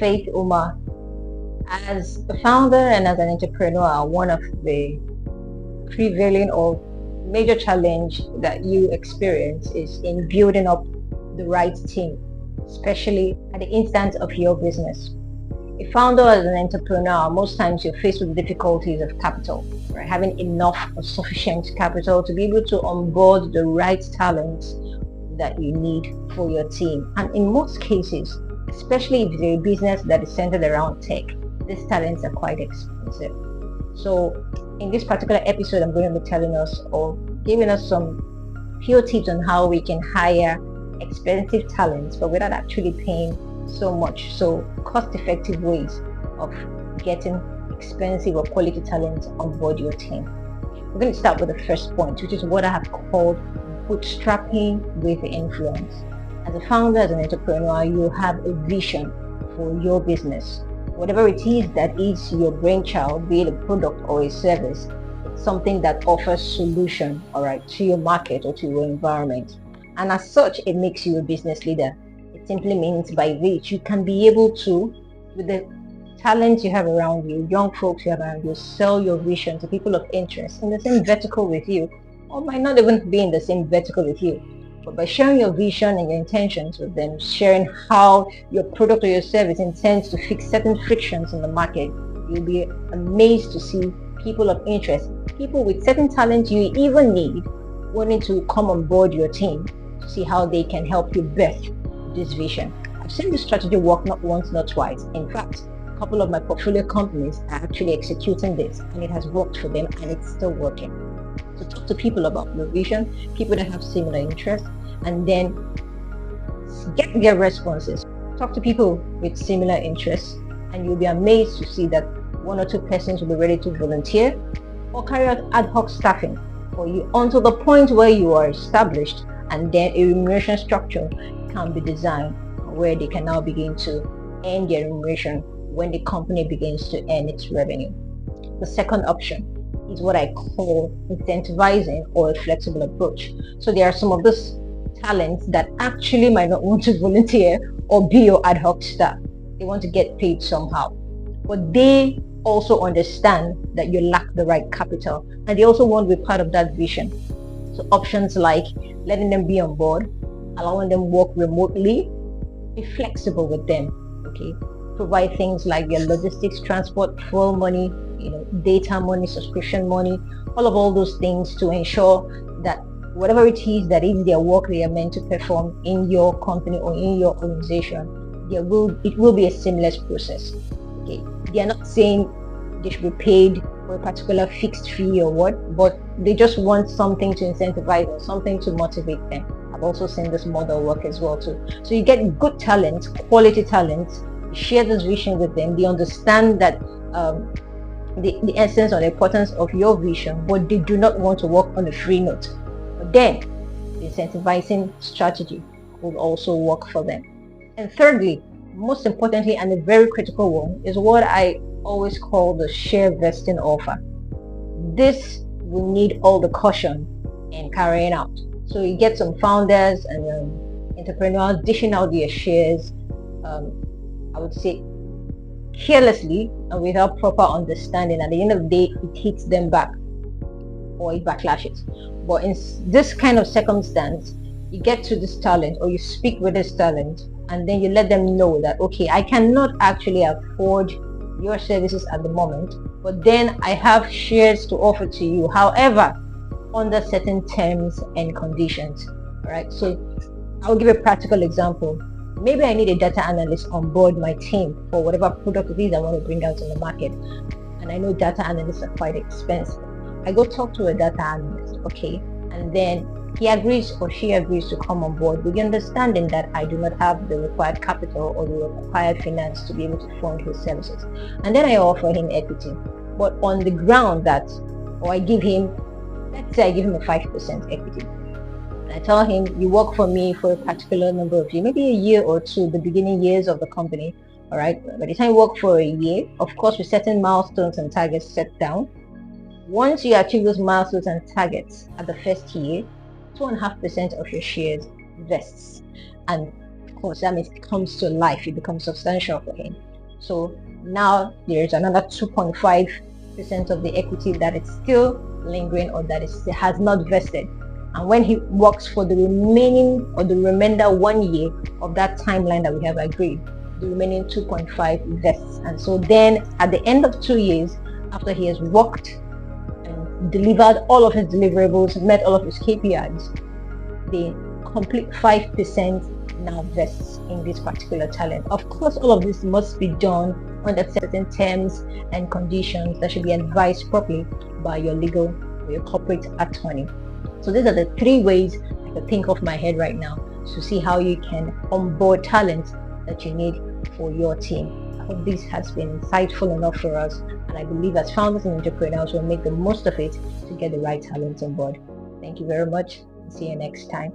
Faith Umar. As a founder and as an entrepreneur, one of the prevailing or major challenge that you experience is in building up the right team, especially at the instance of your business. A founder as an entrepreneur, most times you're faced with difficulties of capital, right? Having enough or sufficient capital to be able to onboard the right talents that you need for your team. And in most cases, especially if it's a business that is centered around tech, these talents are quite expensive. So in this particular episode, I'm going to be telling us or giving us some few tips on how we can hire expensive talents but without actually paying so much. So cost-effective ways of getting expensive or quality talent on board your team. We're going to start with the first point, which is what I have called bootstrapping with influence. As a founder, as an entrepreneur, you have a vision for your business. Whatever it is that is your brainchild, be it a product or a service, it's something that offers solution, all right, to your market or to your environment. And as such, it makes you a business leader. It simply means by which you can be able to, with the talents you have around you, young folks you have around you, sell your vision to people of interest in the same vertical with you, or might not even be in the same vertical with you. But by sharing your vision and your intentions with them, sharing how your product or your service intends to fix certain frictions in the market, you'll be amazed to see people of interest, people with certain talents you even need, wanting to come on board your team to see how they can help you birth this vision. I've seen this strategy work not once, not twice. In fact, a couple of my portfolio companies are actually executing this, and it has worked for them, and it's still working. So talk to people about your vision, people that have similar interests, and then get their responses. Talk to people with similar interests, and you'll be amazed to see that one or two persons will be ready to volunteer or carry out ad hoc staffing for you until the point where you are established, and then a remuneration structure can be designed where they can now begin to earn their remuneration when the company begins to earn its revenue. The second option is what I call incentivizing or a flexible approach. So there are some of those talents that actually might not want to volunteer or be your ad hoc staff. They want to get paid somehow, but they also understand that you lack the right capital, and they also want to be part of that vision. So options like letting them be on board, allowing them work remotely, be flexible with them, okay? Provide things like their logistics, transport, fuel money, data money, subscription money, all those things to ensure that whatever it is that is their work they are meant to perform in your company or in your organization, it will be a seamless process. Okay, they are not saying they should be paid for a particular fixed fee or what, but they just want something to incentivize or something to motivate them. I've also seen this model work as well too. So you get good talent, quality talent, you share this vision with them, they understand that the essence or the importance of your vision, but they do not want to work on a free note. But then the incentivizing strategy will also work for them. And thirdly, most importantly, and a very critical one, is what I always call the share vesting offer. This will need all the caution in carrying out. So you get some founders and entrepreneurs dishing out their shares, I would say carelessly and without proper understanding. At the end of the day, it hits them back or it backlashes. But in this kind of circumstance, you get to this talent or you speak with this talent, and then you let them know that, okay, I cannot actually afford your services at the moment, but then I have shares to offer to you, however, under certain terms and conditions. All right, so I'll give a practical example. Maybe I need a data analyst on board my team for whatever product it is I want to bring out in the market, and I know data analysts are quite expensive. I go talk to a data analyst, okay, and then he agrees or she agrees to come on board with the understanding that I do not have the required capital or the required finance to be able to fund his services. And then I offer him equity, but on the ground that, or I give him, let's say I give him a 5% equity. I tell him, you work for me for a particular number of years, maybe a year or two, the beginning years of the company, all right? By the time you work for a year, of course, with certain milestones and targets set down, once you achieve those milestones and targets at the first year, 2.5% of your shares vests. And of course, that means it comes to life, it becomes substantial for him. So now there's another 2.5% of the equity that is still lingering, or that has not vested. And when he works for the remaining or the remainder 1 year of that timeline that we have agreed, the remaining 2.5 vests. And so then at the end of 2 years, after he has worked and delivered all of his deliverables, met all of his KPIs, the complete 5% now vests in this particular talent. Of course, all of this must be done under certain terms and conditions that should be advised properly by your legal or your corporate attorney. So these are the 3 ways I can think of my head right now to see how you can onboard talent that you need for your team. I hope this has been insightful enough for us, and I believe as founders and entrepreneurs will make the most of it to get the right talent on board. Thank you very much. See you next time.